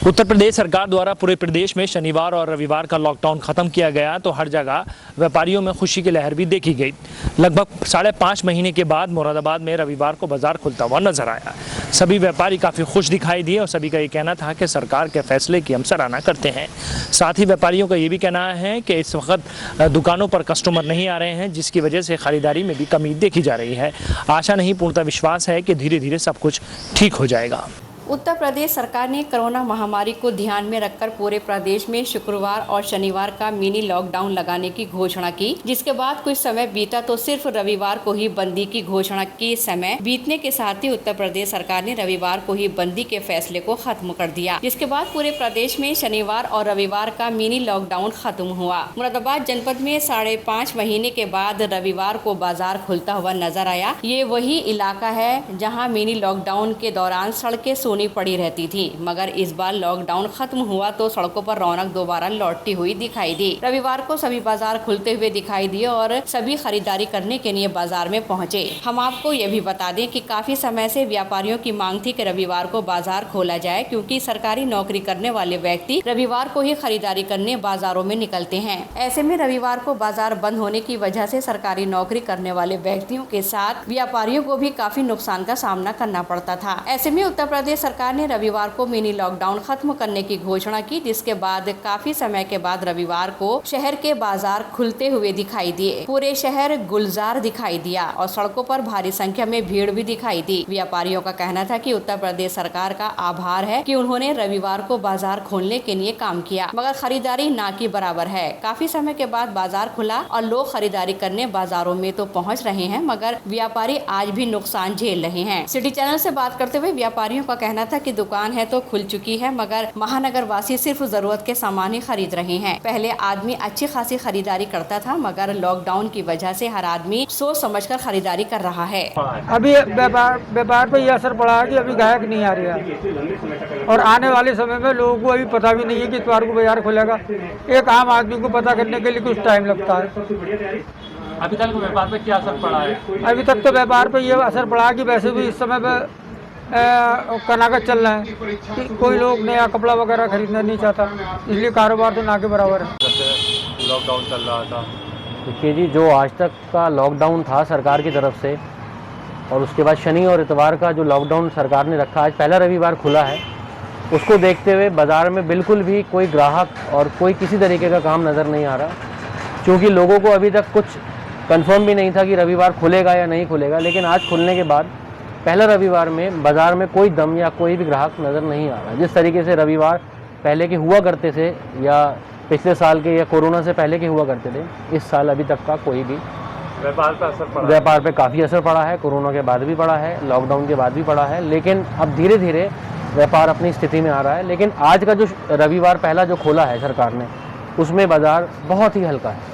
उत्तर प्रदेश सरकार द्वारा पूरे प्रदेश में शनिवार और रविवार का लॉकडाउन खत्म किया गया तो हर जगह व्यापारियों में खुशी की लहर भी देखी गई। लगभग 5.5 महीने के बाद मुरादाबाद में रविवार को बाजार खुलता हुआ नजर आया। सभी व्यापारी काफ़ी खुश दिखाई दिए और सभी का ये कहना था कि सरकार के फैसले की हम सराहना करते हैं। साथ ही व्यापारियों का ये भी कहना है कि इस वक्त दुकानों पर कस्टमर नहीं आ रहे हैं, जिसकी वजह से खरीदारी में भी कमी देखी जा रही है। आशा नहीं, पूर्णतः विश्वास है कि धीरे धीरे सब कुछ ठीक हो जाएगा। उत्तर प्रदेश सरकार ने कोरोना महामारी को ध्यान में रखकर पूरे प्रदेश में शुक्रवार और शनिवार का मिनी लॉकडाउन लगाने की घोषणा की, जिसके बाद कुछ समय बीता तो सिर्फ रविवार को ही बंदी की घोषणा की। समय बीतने के साथ ही उत्तर प्रदेश सरकार ने रविवार को ही बंदी के फैसले को खत्म कर दिया, जिसके बाद पूरे प्रदेश में शनिवार और रविवार का मिनी लॉकडाउन खत्म हुआ। मुरादाबाद जनपद में 5.5 महीने के बाद रविवार को बाजार खुलता हुआ नजर आया। ये वही इलाका है जहाँ मिनी लॉकडाउन के दौरान सड़कें सोनी पड़ी रहती थी, मगर इस बार लॉकडाउन खत्म हुआ तो सड़कों पर रौनक दोबारा लौटती हुई दिखाई दी। रविवार को सभी बाजार खुलते हुए दिखाई दिए और सभी खरीदारी करने के लिए बाजार में पहुंचे। हम आपको ये भी बता दें कि काफी समय से व्यापारियों की मांग थी कि रविवार को बाजार खोला जाए, क्योंकि सरकारी नौकरी करने वाले व्यक्ति रविवार को ही खरीदारी करने बाजारों में निकलते हैं। ऐसे में रविवार को बाजार बंद होने की वजह से सरकारी नौकरी करने वाले व्यक्तियों के साथ व्यापारियों को भी काफी नुकसान का सामना करना पड़ता था। ऐसे में उत्तर प्रदेश सरकार ने रविवार को मिनी लॉकडाउन खत्म करने की घोषणा की, जिसके बाद काफी समय के बाद रविवार को शहर के बाजार खुलते हुए दिखाई दिए। पूरे शहर गुलजार दिखाई दिया और सड़कों पर भारी संख्या में भीड़ भी दिखाई दी। व्यापारियों का कहना था कि उत्तर प्रदेश सरकार का आभार है कि उन्होंने रविवार को बाजार खोलने के लिए काम किया, मगर खरीदारी ना की बराबर है। काफी समय के बाद बाजार खुला और लोग खरीदारी करने बाजारों में तो पहुँच रहे हैं, मगर व्यापारी आज भी नुकसान झेल रहे हैं। सिटी चैनल से बात करते हुए व्यापारियों का कहना था कि दुकान है तो खुल चुकी है, मगर महानगर वासी सिर्फ जरूरत के सामान ही खरीद रहे हैं। पहले आदमी अच्छी खासी खरीदारी करता था, मगर लॉकडाउन की वजह से हर आदमी सोच समझकर खरीदारी कर रहा है। अभी व्यापार पे ये असर पड़ा है कि अभी ग्राहक नहीं आ रहा है और आने वाले समय में लोगों को अभी पता भी नहीं है कि इतवार को बाजार खुलेगा। एक आम आदमी को पता करने के लिए कुछ टाइम लगता है। अभी तक व्यापार पे क्या असर पड़ा है? अभी तक तो व्यापार पे ये असर पड़ा कि वैसे भी इस समय पे कनाकत चल रहा है कि कोई लोग नया कपड़ा वगैरह खरीदना नहीं चाहता, इसलिए कारोबार तो ना के बराबर है। लॉकडाउन चल रहा था, देखिए जी, जो आज तक का लॉकडाउन था सरकार की तरफ से और उसके बाद शनि और इतवार का जो लॉकडाउन सरकार ने रखा, आज पहला रविवार खुला है, उसको देखते हुए बाज़ार में बिल्कुल भी कोई ग्राहक और कोई किसी तरीके का काम नज़र नहीं आ रहा, क्योंकि लोगों को अभी तक कुछ कंफर्म भी नहीं था कि रविवार खुलेगा या नहीं खुलेगा। लेकिन आज खुलने के बाद पहला रविवार में बाज़ार में कोई दम या कोई भी ग्राहक नज़र नहीं आ रहा। जिस तरीके से रविवार पहले के हुआ करते थे या पिछले साल के या कोरोना से पहले के हुआ करते थे, इस साल अभी तक का कोई भी व्यापार पे काफ़ी असर पड़ा है। कोरोना के बाद भी पड़ा है, लॉकडाउन के बाद भी पड़ा है, लेकिन अब धीरे धीरे व्यापार अपनी स्थिति में आ रहा है। लेकिन आज का जो रविवार पहला जो खोला है सरकार ने, उसमें बाज़ार बहुत ही हल्का है।